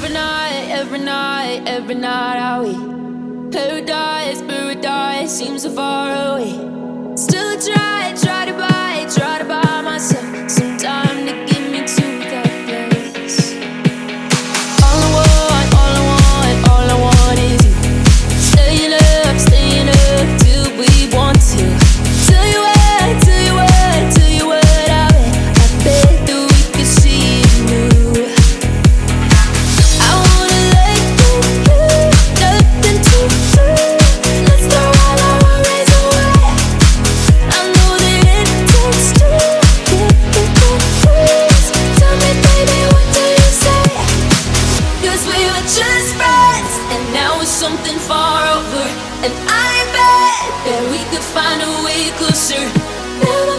every night are we paradise, paradise seems so far away. Still I try to buy myself some time to get me to that place. All I want is you. Staying up till we want to. Tell you what, I bet that we could see it new. I wanna let go, nothing to lose. Let's throw all our worries away. I know that it takes two to get confused. Tell me, baby, what do you say? 'Cause we were just friends, and now it's something far over. And I bet that we could find a way closer. Never